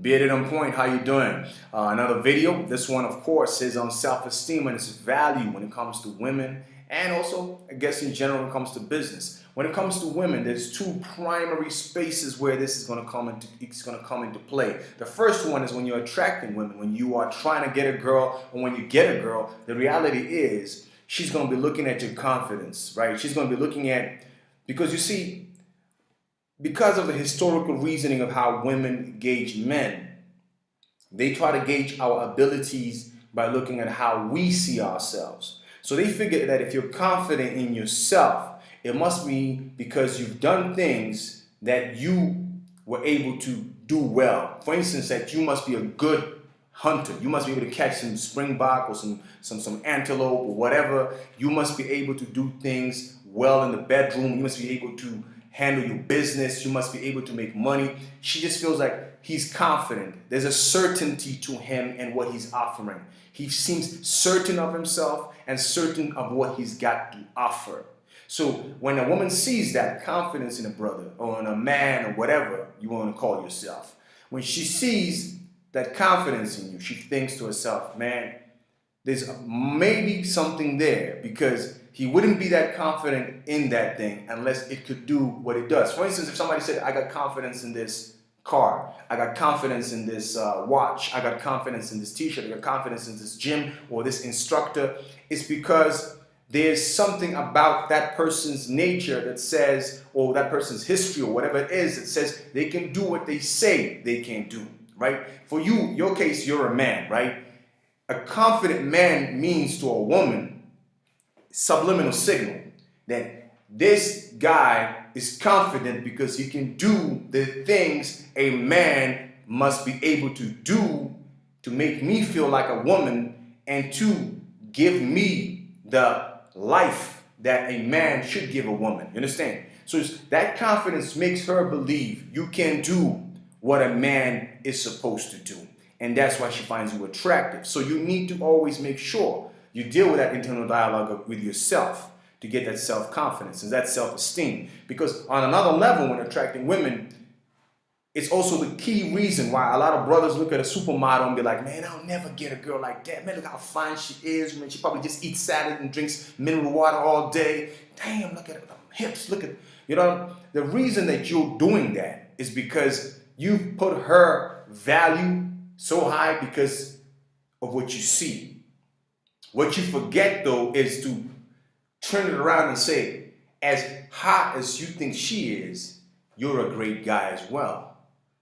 Bearded on Point, how you doing? Another video. This one, of course, is on self-esteem and its value when it comes to women, and also, I guess, in general, when it comes to business. When it comes to women, there's two primary spaces where this is going to come into play. The first one is when you're attracting women, when you are trying to get a girl, or when you get a girl. The reality is she's going to be looking at your confidence, right? She's going to be looking at, because you see, because of the historical reasoning of how women gauge men, they try to gauge our abilities by looking at how we see ourselves. So they figure that if you're confident in yourself, it must be because you've done things that you were able to do well. For instance, that you must be a good hunter. You must be able to catch some springbok or some antelope or whatever. You must be able to do things well in the bedroom. You must be able to handle your business. You must be able to make money. She just feels like he's confident. There's a certainty to him and what he's offering. He seems certain of himself and certain of what he's got to offer. So when a woman sees that confidence in a brother or in a man or whatever you want to call yourself, when she sees that confidence in you, she thinks to herself, man, there's maybe something there, because he wouldn't be that confident in that thing unless it could do what it does. For instance, if somebody said, I got confidence in this car, I got confidence in this watch, I got confidence in this t-shirt, I got confidence in this gym or this instructor, it's because there's something about that person's nature that says, or that person's history or whatever it is, that says they can do what they say they can do, right? For you, your case, you're a man, right? A confident man means to a woman, subliminal signal, that this guy is confident because he can do the things a man must be able to do to make me feel like a woman and to give me the life that a man should give a woman. You understand? So that confidence makes her believe you can do what a man is supposed to do. And that's why she finds you attractive. So you need to always make sure you deal with that internal dialogue with yourself to get that self-confidence and that self-esteem. Because on another level, when attracting women, it's also the key reason why a lot of brothers look at a supermodel and be like, man, I'll never get a girl like that. Man, look how fine she is. Man, she probably just eats salad and drinks mineral water all day. Damn, look at her hips. Look at, you know, the reason that you're doing that is because you put her value so high because of what you see. What you forget, though, is to turn it around and say, as hot as you think she is, you're a great guy as well.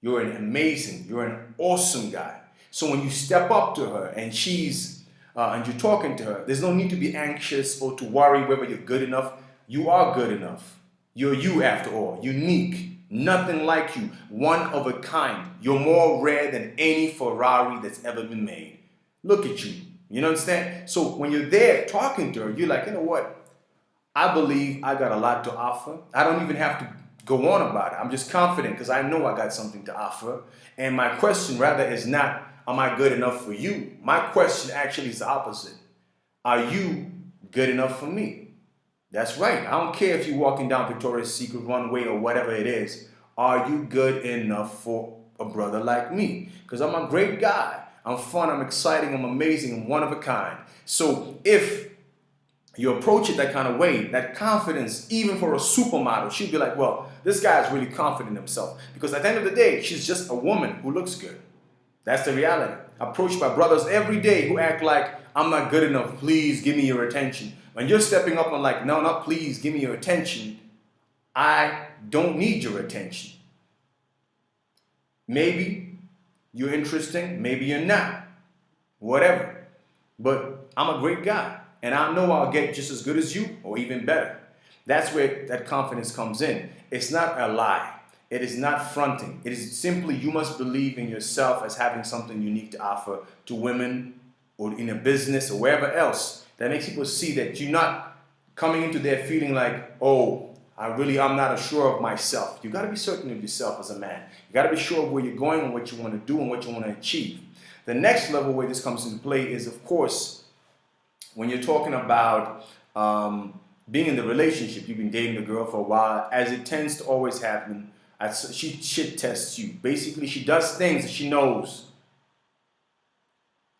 You're an awesome guy. So when you step up to her and and you're talking to her, there's no need to be anxious or to worry whether you're good enough. You are good enough. You're you, after all, unique. Nothing like you, one of a kind. You're more rare than any Ferrari that's ever been made. Look at you. You know what I'm saying? So when you're there talking to her, you're like, you know what? I believe I got a lot to offer. I don't even have to go on about it. I'm just confident because I know I got something to offer. And my question rather is not, am I good enough for you? My question actually is the opposite. Are you good enough for me? That's right. I don't care if you're walking down Victoria's Secret runway or whatever it is. Are you good enough for a brother like me? Because I'm a great guy. I'm fun, I'm exciting, I'm amazing, I'm one of a kind. So if you approach it that kind of way, that confidence, even for a supermodel, she'd be like, well, this guy is really confident in himself. Because at the end of the day, she's just a woman who looks good. That's the reality. Approached by brothers every day who act like, I'm not good enough, please give me your attention. When you're stepping up and like, no, not please, give me your attention, I don't need your attention. Maybe you're interesting, maybe you're not. Whatever. But I'm a great guy. And I know I'll get just as good as you or even better. That's where that confidence comes in. It's not a lie. It is not fronting. It is simply you must believe in yourself as having something unique to offer to women or in a business or wherever else that makes people see that you're not coming into there feeling like, oh, I'm not sure of myself. You got to be certain of yourself as a man. You got to be sure of where you're going and what you want to do and what you want to achieve. The next level where this comes into play is, of course, when you're talking about being in the relationship. You've been dating the girl for a while, as it tends to always happen. She shit tests you. Basically, she does things that she knows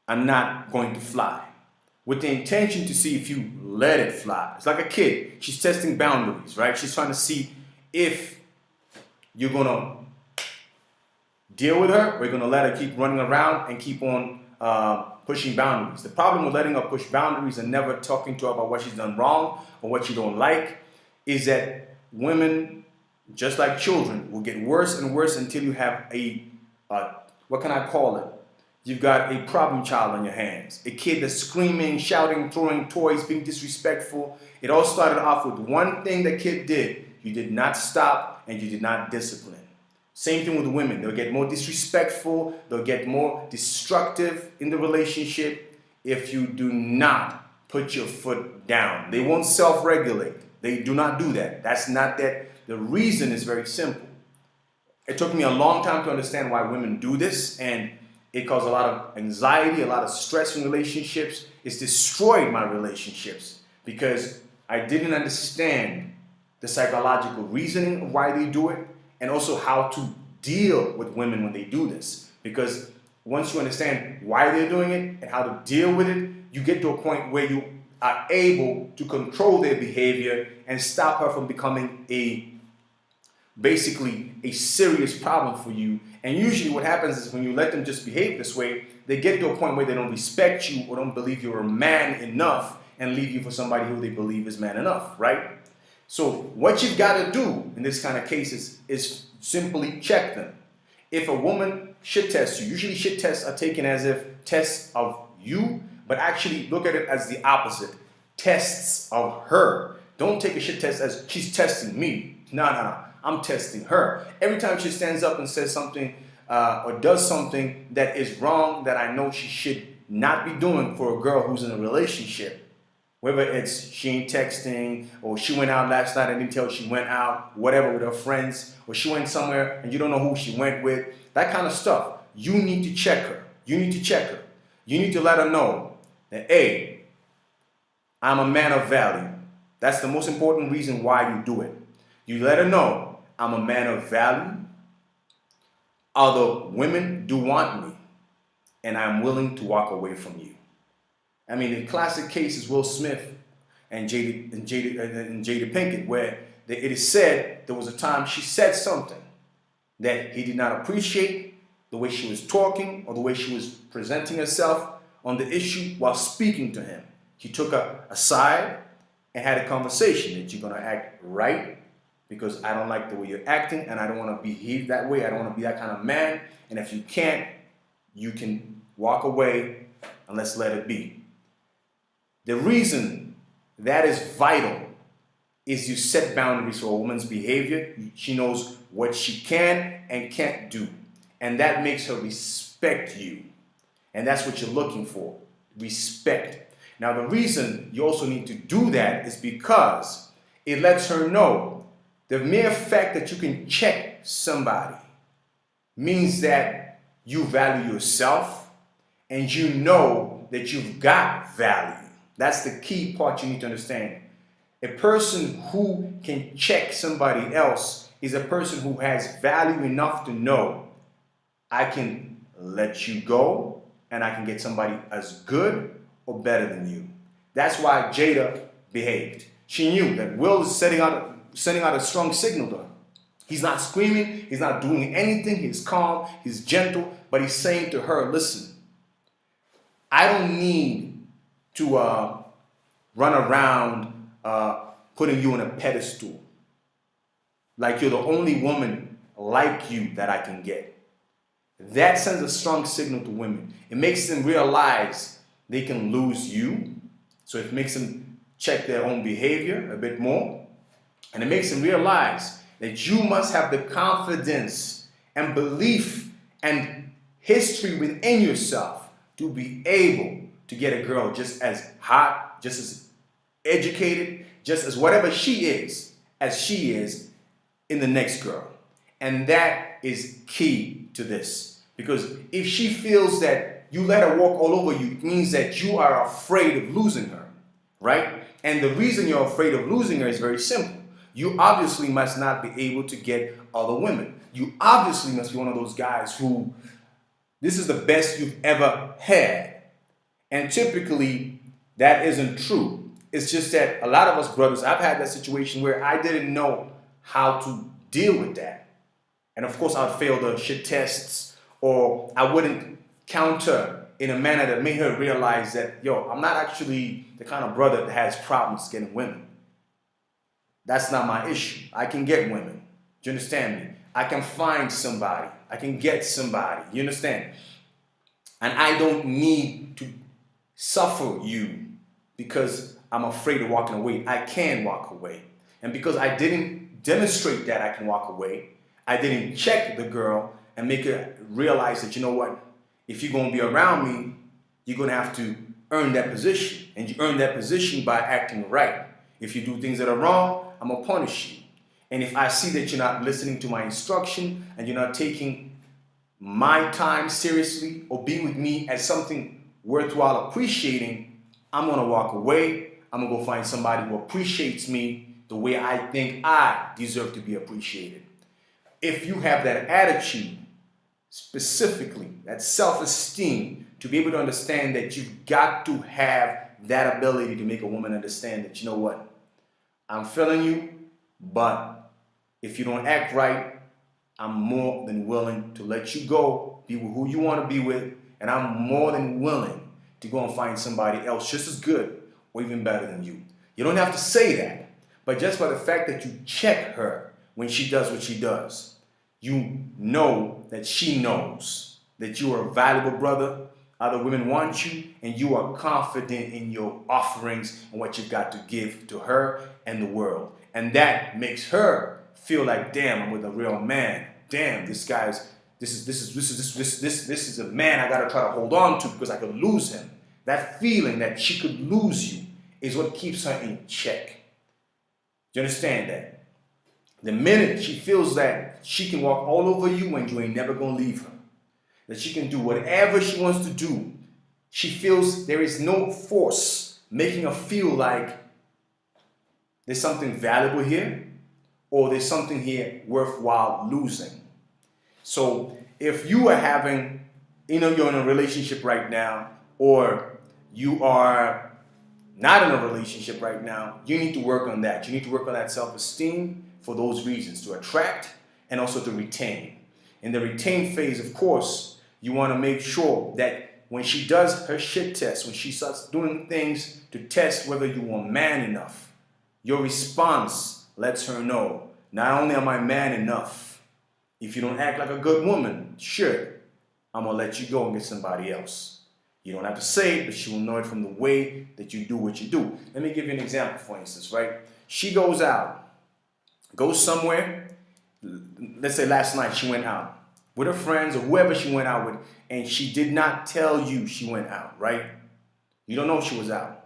are not going to fly, with the intention to see if you let it fly. It's like a kid. She's testing boundaries, right? She's trying to see if you're going to deal with her or you're going to let her keep running around and keep on pushing boundaries. The problem with letting her push boundaries and never talking to her about what she's done wrong or what you don't like is that women, just like children, will get worse and worse until you have what can I call it? You've got a problem child on your hands. A kid that's screaming, shouting, throwing toys, being disrespectful. It all started off with one thing the kid did. You did not stop and you did not discipline. Same thing with women. They'll get more disrespectful. They'll get more destructive in the relationship if you do not put your foot down. They won't self-regulate. They do not do that. That's not that. The reason is very simple. It took me a long time to understand why women do this, and it caused a lot of anxiety, a lot of stress in relationships. It's destroyed my relationships because I didn't understand the psychological reasoning of why they do it, and also how to deal with women when they do this. Because once you understand why they're doing it and how to deal with it, you get to a point where you are able to control their behavior and stop her from becoming basically a serious problem for you. And usually what happens is when you let them just behave this way, they get to a point where they don't respect you or don't believe you're a man enough and leave you for somebody who they believe is man enough, right? So what you've got to do in this kind of cases is simply check them. If a woman shit tests you, usually shit tests are taken as if tests of you, but actually look at it as the opposite. Tests of her. Don't take a shit test as she's testing me. No. I'm testing her. Every time she stands up and says something or does something that is wrong, that I know she should not be doing for a girl who's in a relationship, whether it's she ain't texting, or she went out last night and didn't tell she went out, whatever, with her friends, or she went somewhere and you don't know who she went with, that kind of stuff, you need to check her. You need to check her. You need to let her know that, hey, I'm a man of value. That's the most important reason why you do it. You let her know, I'm a man of value. Other women do want me, and I'm willing to walk away from you. I mean, the classic case is Will Smith and Jada Pinkett, where it is said there was a time she said something that he did not appreciate, the way she was talking or the way she was presenting herself on the issue while speaking to him. He took her aside and had a conversation that you're going to act right, because I don't like the way you're acting and I don't want to behave that way. I don't want to be that kind of man. And if you can't, you can walk away and let's let it be. The reason that is vital is you set boundaries for a woman's behavior. She knows what she can and can't do. And that makes her respect you. And that's what you're looking for, respect. Now, the reason you also need to do that is because it lets her know the mere fact that you can check somebody means that you value yourself and you know that you've got value. That's the key part you need to understand. A person who can check somebody else is a person who has value enough to know I can let you go and I can get somebody as good or better than you. That's why Jada behaved. She knew that Will is sending out a strong signal to her. He's not screaming, he's not doing anything, he's calm, he's gentle, but he's saying to her, listen, I don't need to run around putting you on a pedestal like you're the only woman like you that I can get. That sends a strong signal to women. It makes them realize they can lose you, so it makes them check their own behavior a bit more. And it makes them realize that you must have the confidence and belief and history within yourself to be able to get a girl just as hot, just as educated, just as whatever she is, as she is in the next girl. And that is key to this. Because if she feels that you let her walk all over you, it means that you are afraid of losing her, right? And the reason you're afraid of losing her is very simple. You obviously must not be able to get other women. You obviously must be one of those guys who this is the best you've ever had. And typically, that isn't true. It's just that a lot of us brothers, I've had that situation where I didn't know how to deal with that. And of course, I'd fail the shit tests, or I wouldn't counter in a manner that made her realize that, yo, I'm not actually the kind of brother that has problems getting women. That's not my issue. I can get women. Do you understand me? I can find somebody. I can get somebody. You understand? And I don't need to suffer you because I'm afraid of walking away. I can walk away. And because I didn't demonstrate that I can walk away, I didn't check the girl and make her realize that, you know what, if you're going to be around me, you're going to have to earn that position. And you earn that position by acting right. If you do things that are wrong, I'm going to punish you. And if I see that you're not listening to my instruction and you're not taking my time seriously or being with me as something worthwhile appreciating, I'm going to walk away. I'm going to go find somebody who appreciates me the way I think I deserve to be appreciated. If you have that attitude, specifically that self-esteem, to be able to understand that you've got to have that ability to make a woman understand that, you know what, I'm feeling you, but if you don't act right, I'm more than willing to let you go, be with who you want to be with, and I'm more than willing to go and find somebody else just as good or even better than you. You don't have to say that, but just by the fact that you check her when she does what she does, you know that she knows that you are a valuable brother, other women want you, and you are confident in your offerings and what you've got to give to her and the world. And that makes her feel like, damn, I'm with a real man. Damn, this is a man I gotta try to hold on to because I could lose him. That feeling that she could lose you is what keeps her in check. Do you understand that? The minute she feels that she can walk all over you and you ain't never gonna leave her, that she can do whatever she wants to do, she feels there is no force making her feel like there's something valuable here or there's something here worthwhile losing. So if you are having, you're in a relationship right now, or you are not in a relationship right now, you need to work on that. You need to work on that self-esteem for those reasons, to attract and also to retain. In the retain phase, of course, you want to make sure that when she does her shit test, when she starts doing things to test whether you are man enough, your response lets her know, not only am I man enough, if you don't act like a good woman, sure, I'm going to let you go and get somebody else. You don't have to say it, but she will know it from the way that you do what you do. Let me give you an example, for instance, right? She goes out, goes somewhere. Let's say last night she went out with her friends or whoever she went out with, and she did not tell you she went out, right? You don't know she was out.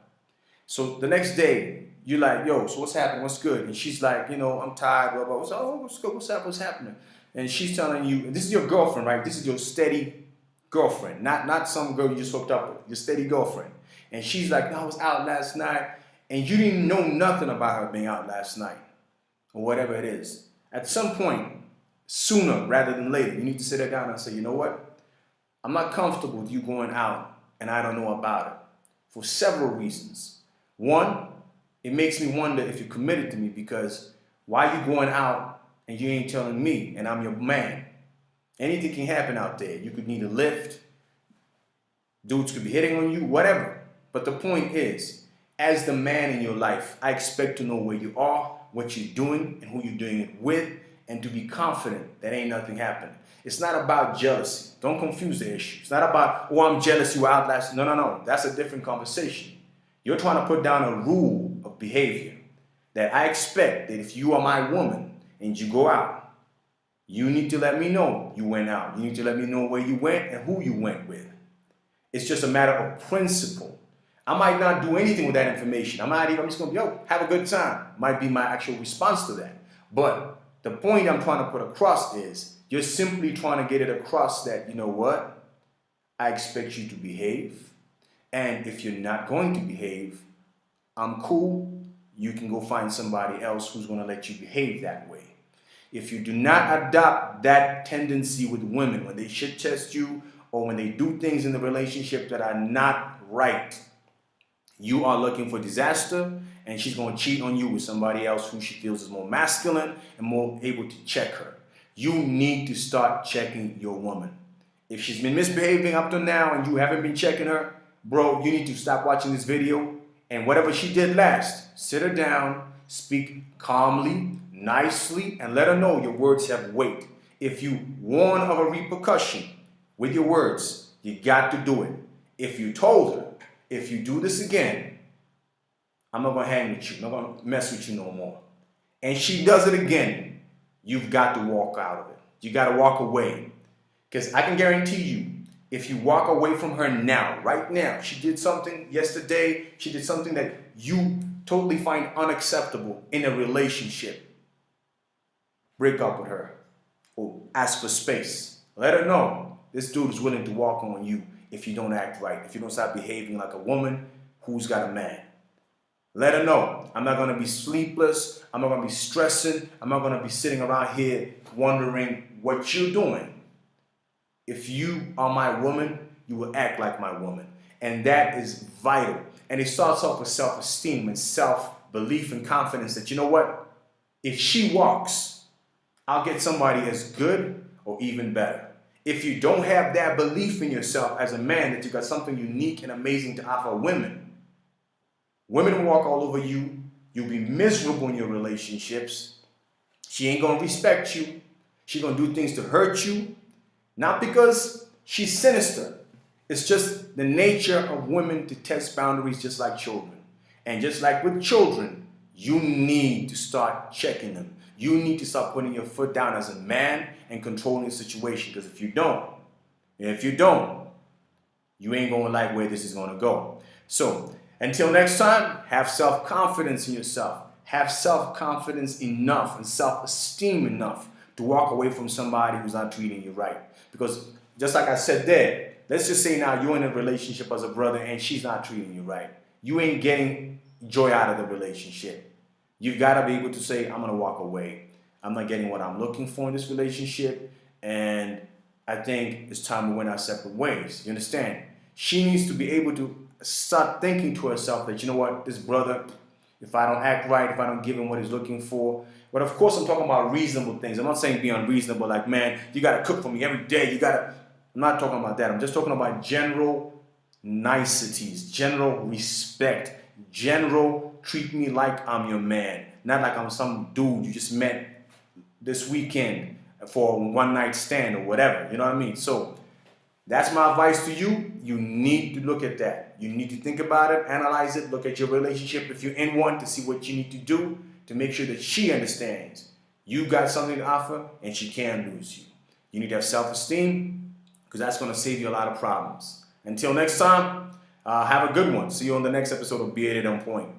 So the next day, you're like, yo, so what's happening? What's good? And she's like, I'm tired, blah, blah. So, oh, what's good? What's up? What's happening? And she's telling you, this is your girlfriend, right? This is your steady girlfriend, not some girl you just hooked up with, your steady girlfriend. And she's like, no, I was out last night, and you didn't know nothing about her being out last night, or whatever it is. At some point, sooner rather than later, you need to sit her down and say, you know what? I'm not comfortable with you going out, and I don't know about it, for several reasons. One, it makes me wonder if you're committed to me, because why are you going out and you ain't telling me, and I'm your man? Anything can happen out there. You could need a lift. Dudes could be hitting on you, whatever. But the point is, as the man in your life, I expect to know where you are, what you're doing, and who you're doing it with, and to be confident that ain't nothing happening. It's not about jealousy. Don't confuse the issue. It's not about, oh, I'm jealous you out last. No. That's a different conversation. You're trying to put down a rule of behavior that I expect that if you are my woman and you go out, you need to let me know you went out. You need to let me know where you went and who you went with. It's just a matter of principle. I might not do anything with that information. I'm just going to be, yo, have a good time. Might be my actual response to that. But the point I'm trying to put across is you're simply trying to get it across that, you know what? I expect you to behave. And if you're not going to behave, I'm cool. you can go find somebody else who's going to let you behave that way. If you do not adopt that tendency with women, when they shit test you or when they do things in the relationship that are not right, you are looking for disaster, and she's going to cheat on you with somebody else who she feels is more masculine and more able to check her. You need to start checking your woman. If she's been misbehaving up to now and you haven't been checking her, bro, you need to stop watching this video, and whatever she did last, sit her down, speak calmly, nicely, and let her know your words have weight. If you warn of a repercussion with your words, you got to do it. If you told her, if you do this again, I'm not going to hang with you. I'm not going to mess with you no more. And she does it again, you've got to walk out of it. You got to walk away. Because I can guarantee you, if you walk away from her now, right now, she did something yesterday, she did something that you totally find unacceptable in a relationship, break up with her or ask for space. Let her know this dude is willing to walk on you if you don't act right, if you don't start behaving like a woman who's got a man. Let her know, I'm not going to be sleepless, I'm not going to be stressing, I'm not going to be sitting around here wondering what you're doing. If you are my woman, you will act like my woman. And that is vital. And it starts off with self-esteem and self-belief and confidence that, you know what? If she walks, I'll get somebody as good or even better. If you don't have that belief in yourself as a man that you got something unique and amazing to offer women, women will walk all over you. You'll be miserable in your relationships. She ain't going to respect you. She's going to do things to hurt you. Not because she's sinister. It's just the nature of women to test boundaries just like children. And just like with children, you need to start checking them. You need to start putting your foot down as a man and controlling the situation. Because if you don't, you ain't going to like where this is going to go. So until next time, have self-confidence in yourself. Have self-confidence enough and self-esteem enough to walk away from somebody who's not treating you right. Because just like I said there, let's just say now you're in a relationship as a brother and she's not treating you right. You ain't getting joy out of the relationship. You've got to be able to say, I'm going to walk away. I'm not getting what I'm looking for in this relationship. And I think it's time we went our separate ways. You understand? She needs to be able to start thinking to herself that, you know what, this brother, if I don't act right, if I don't give him what he's looking for. But of course, I'm talking about reasonable things. I'm not saying be unreasonable, like, man, you got to cook for me every day. I'm not talking about that. I'm just talking about general niceties, general respect, general treat me like I'm your man. Not like I'm some dude you just met this weekend for a one-night stand or whatever. You know what I mean? So that's my advice to you. You need to look at that. You need to think about it, analyze it, look at your relationship if you're in one to see what you need to do to make sure that she understands you got something to offer and she can't lose you. You need to have self-esteem because that's going to save you a lot of problems. Until next time, have a good one. See you on the next episode of Bearded on Point.